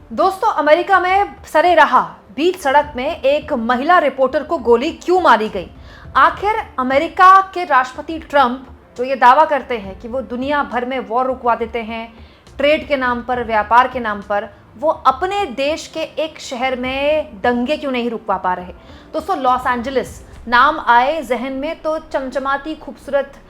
दोस्तों, अमेरिका में सरेराह बीच सड़क में एक महिला रिपोर्टर को गोली क्यों मारी गई? आखिर अमेरिका के राष्ट्रपति ट्रंप जो ये दावा करते हैं कि वो दुनिया भर में वॉर रुकवा देते हैं, ट्रेड के नाम पर, व्यापार के नाम पर, वो अपने देश के एक शहर में दंगे क्यों नहीं रुकवा पा रहे? दोस्तों, लॉस एंजलिस नाम आए जहन में तो चमचमाती खूबसूरत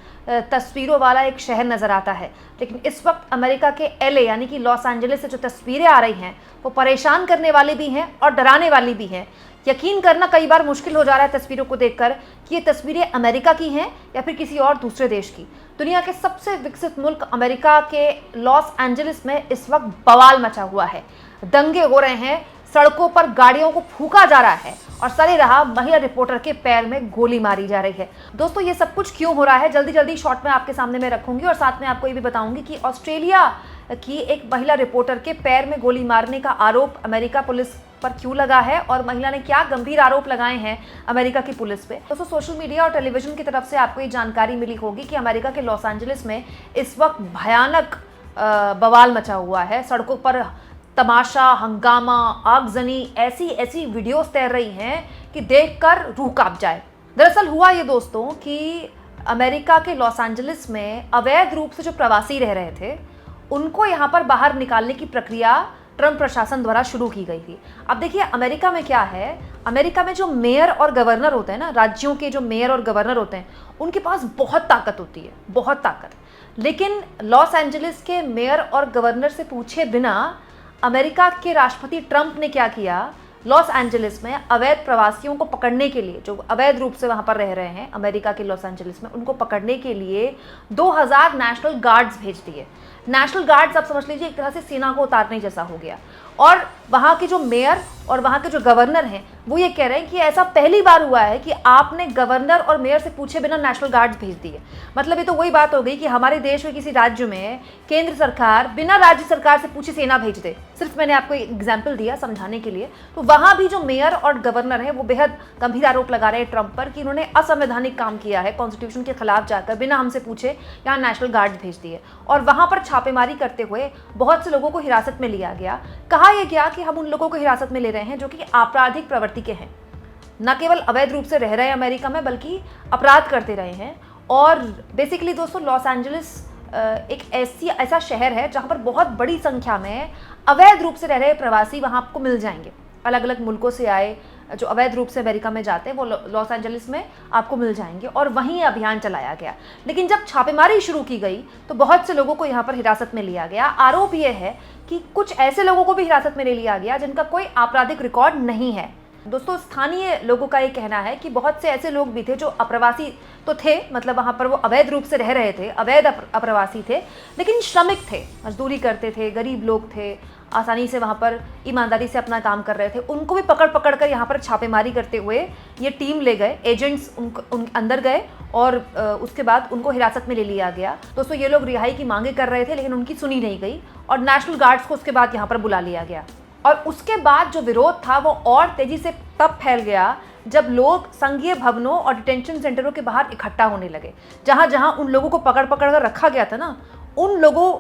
तस्वीरों वाला एक शहर नज़र आता है, लेकिन इस वक्त अमेरिका के एलए यानी कि लॉस एंजलिस से जो तस्वीरें आ रही हैं वो परेशान करने वाली भी हैं और डराने वाली भी हैं। यकीन करना कई बार मुश्किल हो जा रहा है तस्वीरों को देखकर कि ये तस्वीरें अमेरिका की हैं या फिर किसी और दूसरे देश की। दुनिया के सबसे विकसित मुल्क अमेरिका के लॉस एंजलिस में इस वक्त बवाल मचा हुआ है, दंगे हो रहे हैं, सड़कों पर गाड़ियों को फूंका जा रहा है और सरेराह महिला रिपोर्टर के पैर में गोली मारी जा रही है। दोस्तों, ये सब कुछ क्यों हो रहा है जल्दी जल्दी शॉर्ट में आपके सामने मैं रखूंगी और साथ में आपको ये भी बताऊंगी कि ऑस्ट्रेलिया की एक महिला रिपोर्टर के पैर में गोली मारने का आरोप अमेरिका पुलिस पर क्यों लगा है और महिला ने क्या गंभीर आरोप लगाए हैं अमेरिका की पुलिस पे। दोस्तों, सोशल मीडिया और टेलीविजन की तरफ से आपको ये जानकारी मिली होगी कि अमेरिका के लॉस एंजलिस में इस वक्त भयानक बवाल मचा हुआ है। सड़कों पर तमाशा, हंगामा, आगजनी, ऐसी ऐसी वीडियोस तैर रही हैं कि देखकर रूह कांप जाए। दरअसल हुआ ये दोस्तों कि अमेरिका के लॉस एंजलिस में अवैध रूप से जो प्रवासी रह रहे थे उनको यहाँ पर बाहर निकालने की प्रक्रिया ट्रंप प्रशासन द्वारा शुरू की गई थी। अब देखिए, अमेरिका में क्या है, अमेरिका में जो मेयर और गवर्नर होते हैं ना, राज्यों के जो मेयर और गवर्नर होते हैं, उनके पास बहुत ताकत होती है, बहुत ताकत। लेकिन लॉस एंजलिस के मेयर और गवर्नर से पूछे बिना अमेरिका के राष्ट्रपति ट्रंप ने क्या किया, लॉस एंजलिस में अवैध प्रवासियों को पकड़ने के लिए, जो अवैध रूप से वहाँ पर रह रहे हैं अमेरिका के लॉस एंजलिस में, उनको पकड़ने के लिए 2000 नेशनल गार्ड्स भेज दिए। नेशनल गार्ड्स आप समझ लीजिए एक तरह से सेना को उतारने जैसा हो गया। और वहाँ के जो मेयर और वहाँ के जो गवर्नर हैं वो ये कह रहे हैं कि ऐसा पहली बार हुआ है कि आपने गवर्नर और मेयर से पूछे बिना नेशनल गार्ड्स भेज दिए। मतलब ये तो वही बात हो गई कि हमारे देश के किसी राज्य में केंद्र सरकार बिना राज्य सरकार से पूछे सेना भेज दे। सिर्फ मैंने आपको एक एग्जाम्पल दिया समझाने के लिए। तो वहाँ भी जो मेयर और गवर्नर हैं वो बेहद गंभीर आरोप लगा रहे हैं ट्रंप पर कि इन्होंने असंवैधानिक काम किया है, कॉन्स्टिट्यूशन के खिलाफ जाकर बिना हमसे पूछे यहाँ नेशनल गार्ड्स भेज दिए। और वहाँ पर छापेमारी करते हुए बहुत से लोगों को हिरासत में लिया गया। कहा यह गया कि हम उन लोगों को हिरासत में ले रहे हैं जो कि आपराधिक प्रवृत्ति के हैं, न केवल अवैध रूप से रह रहे हैं अमेरिका में बल्कि अपराध करते रहे हैं। और बेसिकली दोस्तों, लॉस एंजलिस एक ऐसा शहर है जहाँ पर बहुत बड़ी संख्या में अवैध रूप से रह रहे प्रवासी वहाँ आपको मिल जाएंगे। अलग अलग मुल्कों से आए जो अवैध रूप से अमेरिका में जाते हैं वो लॉस एंजलिस में आपको मिल जाएंगे और वहीं अभियान चलाया गया। लेकिन जब छापेमारी शुरू की गई तो बहुत से लोगों को यहाँ पर हिरासत में लिया गया। आरोप ये है कि कुछ ऐसे लोगों को भी हिरासत में ले लिया गया जिनका कोई आपराधिक रिकॉर्ड नहीं है। दोस्तों, स्थानीय लोगों का ये कहना है कि बहुत से ऐसे लोग भी थे जो अप्रवासी तो थे, मतलब वहाँ पर वो अवैध रूप से रह रहे थे, अवैध अप्रवासी थे, लेकिन श्रमिक थे, मजदूरी करते थे, गरीब लोग थे, आसानी से वहाँ पर ईमानदारी से अपना काम कर रहे थे। उनको भी पकड़ पकड़ कर यहाँ पर छापेमारी करते हुए ये टीम ले गए, एजेंट्स उन अंदर गए और उसके बाद उनको हिरासत में ले लिया गया। दोस्तों, ये लोग रिहाई की मांगे कर रहे थे लेकिन उनकी सुनी नहीं गई और नेशनल गार्ड्स को उसके बाद यहाँ पर बुला लिया गया। और उसके बाद जो विरोध था वो और तेजी से तब फैल गया जब लोग संघीय भवनों और डिटेंशन सेंटरों के बाहर इकट्ठा होने लगे। जहाँ जहाँ उन लोगों को पकड़ पकड़ कर रखा गया था ना, उन लोगों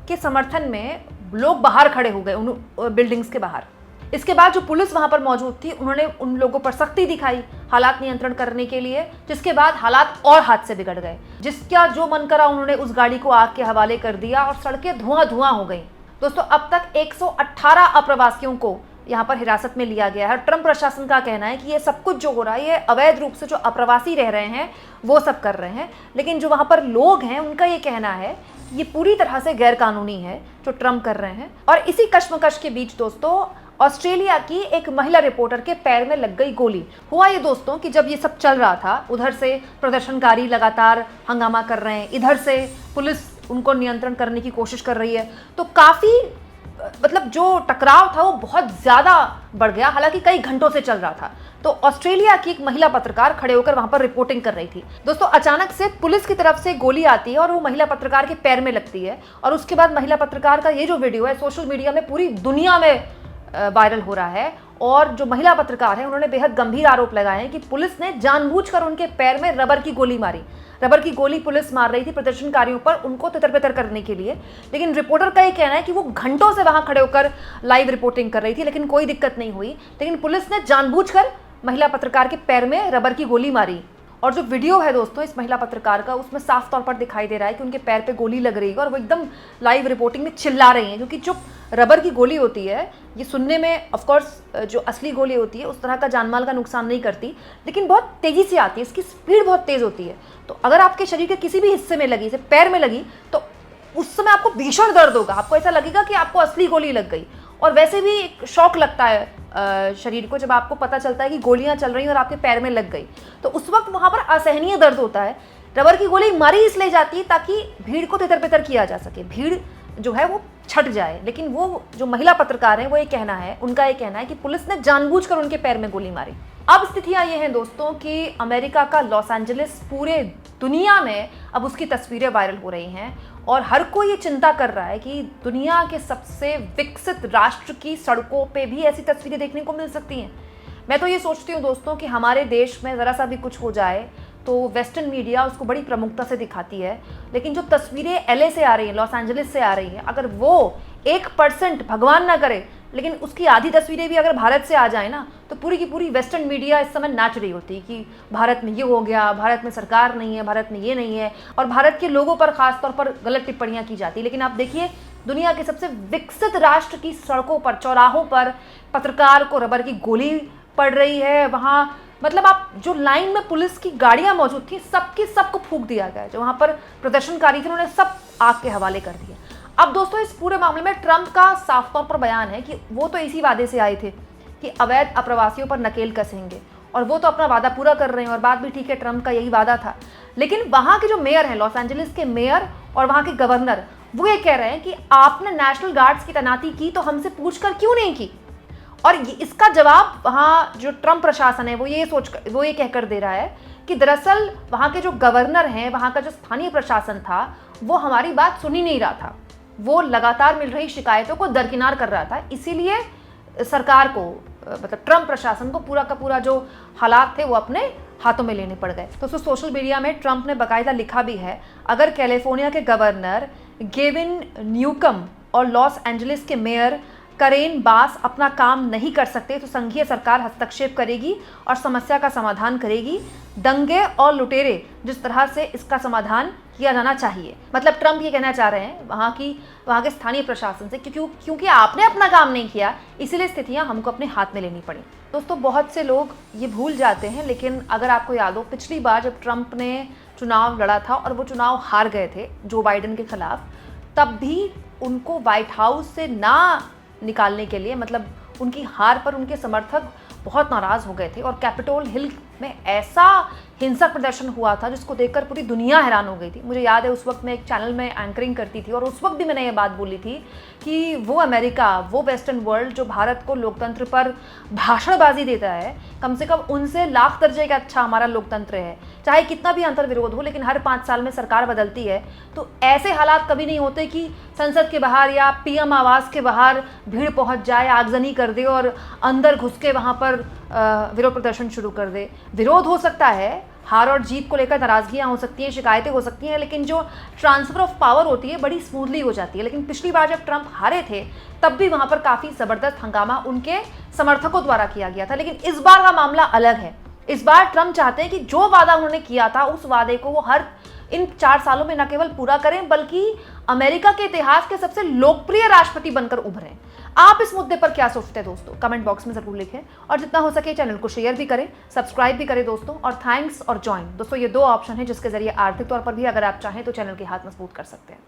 के समर्थन में लोग बाहर खड़े हो गए उन बिल्डिंग्स के बाहर। इसके बाद जो पुलिस वहाँ पर मौजूद थी उन्होंने उन लोगों पर सख्ती दिखाई हालात नियंत्रण करने के लिए, जिसके बाद हालात और हाथ से बिगड़ गए। जिसका जो मन करा उन्होंने उस गाड़ी को आग के हवाले कर दिया और सड़कें धुआं धुआं हो गई। दोस्तों, अब तक 118 अप्रवासियों को यहाँ पर हिरासत में लिया गया है। ट्रंप प्रशासन का कहना है कि ये सब कुछ जो हो रहा है ये अवैध रूप से जो अप्रवासी रह रहे हैं वो सब कर रहे हैं, लेकिन जो वहाँ पर लोग हैं उनका ये कहना है ये पूरी तरह से गैर कानूनी है जो ट्रंप कर रहे हैं। और इसी कश्मकश के बीच दोस्तों, ऑस्ट्रेलिया की एक महिला रिपोर्टर के पैर में लग गई गोली। हुआ ये दोस्तों कि जब ये सब चल रहा था, उधर से प्रदर्शनकारी लगातार हंगामा कर रहे हैं, इधर से पुलिस उनको नियंत्रण करने की कोशिश कर रही है, तो काफ़ी मतलब जो टकराव था वो बहुत ज़्यादा बढ़ गया। हालांकि कई घंटों से चल रहा था। तो ऑस्ट्रेलिया की एक महिला पत्रकार खड़े होकर वहां पर रिपोर्टिंग कर रही थी। दोस्तों, अचानक से पुलिस की तरफ से गोली आती है और वो महिला पत्रकार के पैर में लगती है और उसके बाद महिला पत्रकार का ये जो वीडियो है सोशल मीडिया में पूरी दुनिया में वायरल हो रहा है। और जो महिला पत्रकार है उन्होंने बेहद गंभीर आरोप लगाए हैं कि पुलिस ने जानबूझकर उनके पैर में रबर की गोली मारी। रबर की गोली पुलिस मार रही थी प्रदर्शनकारियों पर, उनको तितर-बितर करने के लिए। लेकिन रिपोर्टर का ये कहना है कि वो घंटों से वहां खड़े होकर लाइव रिपोर्टिंग कर रही थी, लेकिन कोई दिक्कत नहीं हुई। लेकिन पुलिस ने जानबूझकर महिला पत्रकार के पैर में रबर की गोली मारी। और जो वीडियो है दोस्तों इस महिला पत्रकार का, उसमें साफ तौर पर दिखाई दे रहा है कि उनके पैर पे गोली लग रही है और वो एकदम लाइव रिपोर्टिंग में चिल्ला रही हैं, क्योंकि जो रबर की गोली होती है ये सुनने में ऑफ कोर्स जो असली गोली होती है उस तरह का जानमाल का नुकसान नहीं करती, लेकिन बहुत तेज़ी से आती है, इसकी स्पीड बहुत तेज़ होती है। तो अगर आपके शरीर के किसी भी हिस्से में लगी, जैसे पैर में लगी, तो उस समय आपको भीषण दर्द होगा, आपको ऐसा लगेगा कि आपको असली गोली लग गई। और वैसे भी एक शौक लगता है शरीर को जब आपको पता चलता है कि गोलियां चल रही हैं और आपके पैर में लग गई, तो उस वक्त वहां पर असहनीय दर्द होता है। रबर की गोली मारी इसलिए जाती है ताकि भीड़ को तितर-बितर किया जा सके, भीड़ जो है वो छट जाए। लेकिन वो जो महिला पत्रकार हैं वो ये कहना है, उनका ये कहना है कि पुलिस ने जानबूझकर उनके पैर में गोली मारी। अब स्थितियां ये हैं दोस्तों कि अमेरिका का लॉस एंजलिस पूरे दुनिया में अब उसकी तस्वीरें वायरल हो रही हैं और हर कोई ये चिंता कर रहा है कि दुनिया के सबसे विकसित राष्ट्र की सड़कों पे भी ऐसी तस्वीरें देखने को मिल सकती हैं। मैं तो ये सोचती हूँ दोस्तों कि हमारे देश में ज़रा सा भी कुछ हो जाए तो वेस्टर्न मीडिया उसको बड़ी प्रमुखता से दिखाती है, लेकिन जो तस्वीरें LA से आ रही हैं, लॉस एंजलिस से आ रही हैं, अगर वो 1% भगवान ना करे लेकिन उसकी आधी तस्वीरें भी अगर भारत से आ जाए ना, तो पूरी की पूरी वेस्टर्न मीडिया इस समय नाच रही होती है कि भारत में ये हो गया, भारत में सरकार नहीं है, भारत में ये नहीं है, और भारत के लोगों पर खास तौर पर गलत टिप्पणियां की जाती है। लेकिन आप देखिए दुनिया के सबसे विकसित राष्ट्र की सड़कों पर, चौराहों पर पत्रकार को रबर की गोली पड़ रही है। वहाँ मतलब आप जो लाइन में पुलिस की गाड़ियां मौजूद थी सबकी सबको फूंक दिया गया, जो वहाँ पर प्रदर्शनकारी थे उन्होंने सब आग के हवाले कर दिया। अब दोस्तों इस पूरे मामले में ट्रंप का साफ तौर पर बयान है कि वो तो इसी वादे से आए थे कि अवैध अप्रवासियों पर नकेल कसेंगे, और वो तो अपना वादा पूरा कर रहे हैं और बात भी ठीक है, ट्रंप का यही वादा था। लेकिन वहाँ के जो मेयर हैं, लॉस एंजलिस के मेयर और वहाँ के गवर्नर, वो ये कह रहे हैं कि आपने नेशनल गार्ड्स की तैनाती की तो हमसे पूछकर क्यों नहीं की। और इसका जवाब वहाँ जो ट्रंप प्रशासन है वो ये कहकर दे रहा है कि दरअसल वहाँ के जो गवर्नर हैं, वहाँ का जो स्थानीय प्रशासन था, वो हमारी बात सुन ही नहीं रहा था, वो लगातार मिल रही शिकायतों को दरकिनार कर रहा था। इसीलिए सरकार को, मतलब ट्रंप प्रशासन को पूरा का पूरा जो हालात थे वो अपने हाथों में लेने पड़ गए। तो सोशल मीडिया में ट्रंप ने बाकायदा लिखा भी है, अगर कैलिफोर्निया के गवर्नर गेविन न्यूकम और लॉस एंजलिस के मेयर करेन बास अपना काम नहीं कर सकते तो संघीय सरकार हस्तक्षेप करेगी और समस्या का समाधान करेगी। दंगे और लुटेरे जिस तरह से इसका समाधान किया जाना चाहिए। मतलब ट्रंप ये कहना चाह रहे हैं वहाँ के स्थानीय प्रशासन से क्योंकि आपने अपना काम नहीं किया, इसीलिए स्थितियाँ हमको अपने हाथ में लेनी पड़ी। दोस्तों बहुत से लोग ये भूल जाते हैं, लेकिन अगर आपको याद हो पिछली बार जब ट्रंप ने चुनाव लड़ा था और वो चुनाव हार गए थे जो बाइडेन के खिलाफ, तब भी उनको व्हाइट हाउस से ना निकालने के लिए, मतलब उनकी हार पर उनके समर्थक बहुत नाराज़ हो गए थे और कैपिटोल हिल में ऐसा हिंसक प्रदर्शन हुआ था जिसको देखकर पूरी दुनिया हैरान हो गई थी। मुझे याद है उस वक्त मैं एक चैनल में एंकरिंग करती थी और उस वक्त भी मैंने ये बात बोली थी कि वो अमेरिका, वो वेस्टर्न वर्ल्ड जो भारत को लोकतंत्र पर भाषणबाजी देता है, कम से कम उनसे लाख दर्जे का अच्छा हमारा लोकतंत्र है। चाहे कितना भी अंतर विरोध हो, लेकिन हर 5 साल में सरकार बदलती है, तो ऐसे हालात कभी नहीं होते कि संसद के बाहर या PM आवास के बाहर भीड़ पहुंच जाए, आगजनी कर दे और अंदर घुस के वहाँ पर विरोध प्रदर्शन शुरू कर दे। विरोध हो सकता है, हार और जीत को लेकर नाराजगियां हो सकती हैं, शिकायतें हो सकती हैं, लेकिन जो ट्रांसफर ऑफ पावर होती है बड़ी स्मूथली हो जाती है। लेकिन पिछली बार जब ट्रंप हारे थे तब भी वहाँ पर काफ़ी ज़बरदस्त हंगामा उनके समर्थकों द्वारा किया गया था। लेकिन इस बार का मामला अलग है। इस बार ट्रंप चाहते हैं कि जो वादा उन्होंने किया था उस वादे को वो इन 4 सालों में न केवल पूरा करें बल्कि अमेरिका के इतिहास के सबसे लोकप्रिय राष्ट्रपति बनकर उभरें। आप इस मुद्दे पर क्या सोचते हैं दोस्तों? कमेंट बॉक्स में जरूर लिखें और जितना हो सके चैनल को शेयर भी करें, सब्सक्राइब भी करें दोस्तों, और थैंक्स और ज्वाइन। दोस्तों ये 2 ऑप्शन है जिसके जरिए आर्थिक तौर पर भी अगर आप चाहें तो चैनल के हाथ मजबूत कर सकते हैं।